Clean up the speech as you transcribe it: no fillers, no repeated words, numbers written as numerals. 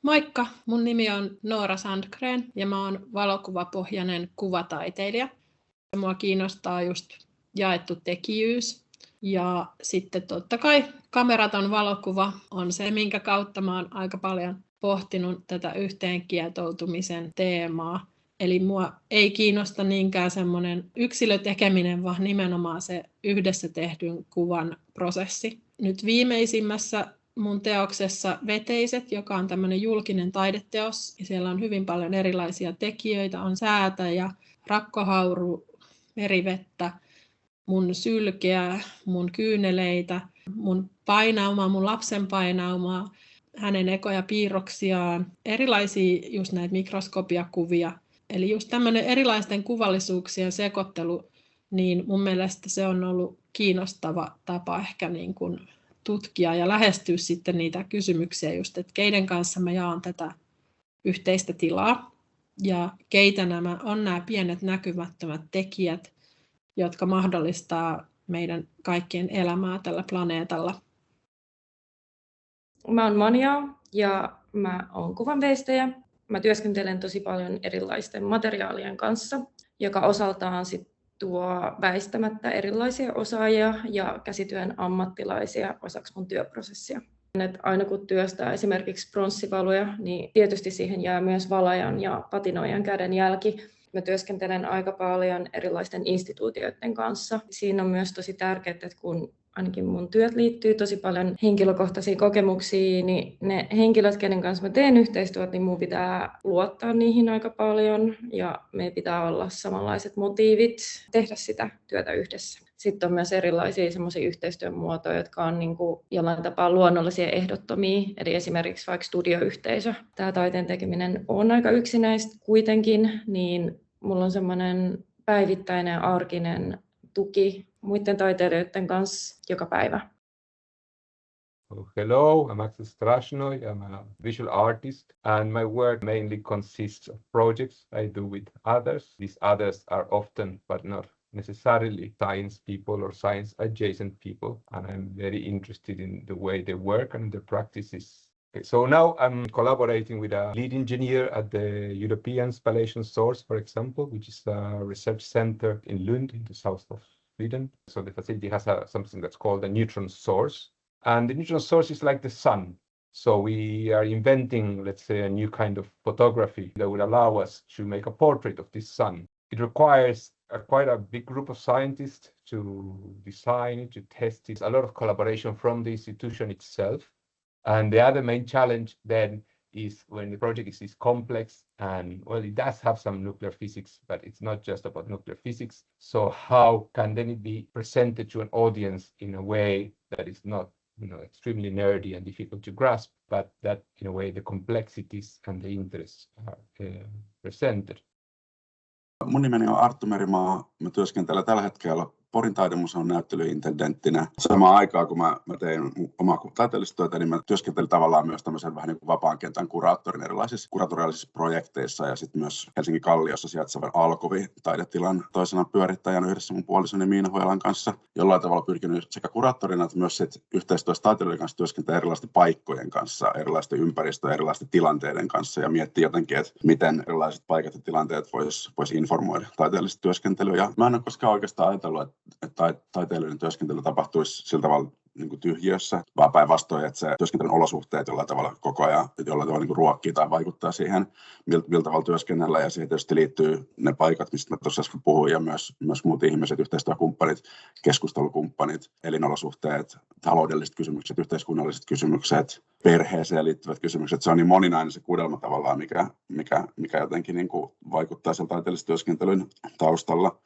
Moikka, mun nimi on Noora Sandgren ja mä oon valokuvapohjainen kuvataiteilija. Mua kiinnostaa just jaettu tekijyys ja sitten totta kai kameraton valokuva on se, minkä kautta mä oon aika paljon pohtinut tätä yhteenkietoutumisen teemaa. Eli mua ei kiinnosta niinkään semmoinen yksilötekeminen, vaan nimenomaan se yhdessä tehdyn kuvan prosessi. Nyt viimeisimmässä mun teoksessa Veteiset, joka on tämmöinen julkinen taideteos, ja siellä on hyvin paljon erilaisia tekijöitä, on säätä ja rakkohauru, merivettä, mun sylkeä, mun kyyneleitä, mun painaumaa, mun lapsen painaumaa, hänen ekoja piirroksiaan, erilaisia just näitä mikroskopiakuvia. Eli just tämmöinen erilaisten kuvallisuuksien sekoittelu, niin mun mielestä se on ollut kiinnostava tapa ehkä niin kuin tutkia ja lähestyä sitten niitä kysymyksiä just, että keiden kanssa mä jaan tätä yhteistä tilaa ja keitä nämä on nämä pienet näkymättömät tekijät, jotka mahdollistaa meidän kaikkien elämää tällä planeetalla. Mä oon Manja ja mä oon kuvanveistäjä. Mä työskentelen tosi paljon erilaisten materiaalien kanssa, joka osaltaan sit tuo väistämättä erilaisia osaajia ja käsityön ammattilaisia osaksi mun työprosessia. Et aina kun työstää esimerkiksi pronssivaloja, niin tietysti siihen jää myös valajan ja patinoijan kädenjälki. Mä työskentelen aika paljon erilaisten instituutioiden kanssa. Siinä on myös tosi tärkeää, että kun ainakin mun työt liittyy tosi paljon henkilökohtaisiin kokemuksiin, niin ne henkilöt, kenen kanssa mä teen yhteistyötä, niin mun pitää luottaa niihin aika paljon ja meidän pitää olla samanlaiset motiivit tehdä sitä työtä yhdessä. Sitten on myös erilaisia semmoisia yhteistyön muotoja, jotka on niin kuin jollain tapaa luonnollisia ehdottomia, eli esimerkiksi vaikka studioyhteisö. Tämä taiteen tekeminen on aika yksinäistä kuitenkin, niin mulla on semmoinen päivittäinen arkinen tuki muiden taiteilijoiden kanssa joka päivä. Hello, I'm Axel Strashnoi. I'm a visual artist and my work mainly consists of projects I do with others. These others are often, but not necessarily, science people or science adjacent people, and I'm very interested in the way they work and their practices. Okay, so now I'm collaborating with a lead engineer at the European Spallation Source, for example, which is a research center in Lund, in the south of Sweden. So the facility has something that's called a neutron source. And the neutron source is like the sun. So we are inventing, let's say, a new kind of photography that would allow us to make a portrait of this sun. It requires quite a big group of scientists to design it, to test it. A lot of collaboration from the institution itself. And the other main challenge then is when the project is complex and, well, it does have some nuclear physics, but it's not just about nuclear physics. So how can then it be presented to an audience in a way that is not, extremely nerdy and difficult to grasp, but that in a way the complexities and the interests are presented. Mun nimeni on Arttu Merimaa. Mä työskentelen tällä hetkellä Porin taidemuseon näyttelyintendenttinä. Samaan aikaan, kun mä tein omaa taiteellista työtä, niin mä työskentelin tavallaan myös tämmöisen vähän niin kuin vapaan kentän kuraattorin erilaisissa kuratoriaalisissa projekteissa ja sitten myös Helsingin Kalliossa sijaitsevan Alkovi-taidetilan toisena pyörittäjänä yhdessä mun puolisoni Miina Huelan kanssa. Jollain tavalla pyrkinyt sekä kuraattorina että myös yhteistyössä taiteilijoiden kanssa työskentellä erilaisten paikkojen kanssa, erilaisten ympäristöjen, erilaisten tilanteiden kanssa ja miettiä jotenkin, että miten erilaiset paikat ja tilanteet vois informoida taiteellista työskentelyä. Ja mä en ole koskaan oikeastaan ajatellut, että taiteilijoiden työskentely tapahtuisi sillä tavalla niin kuin tyhjiössä, vaan päinvastoin, että se työskentelyn olosuhteet jollain tavalla koko ajan jollain tavalla niin kuin ruokkii tai vaikuttaa siihen, millä tavalla työskennellä. Ja siihen tietysti liittyy ne paikat, mistä mä tuossa äsken puhuin, ja myös muut ihmiset, yhteistyökumppanit, keskustelukumppanit, elinolosuhteet, taloudelliset kysymykset, yhteiskunnalliset kysymykset, perheeseen liittyvät kysymykset. Se on niin moninainen se kudelma tavallaan, mikä jotenkin niin kuin vaikuttaa sen taiteellisen työskentelyn taustalla.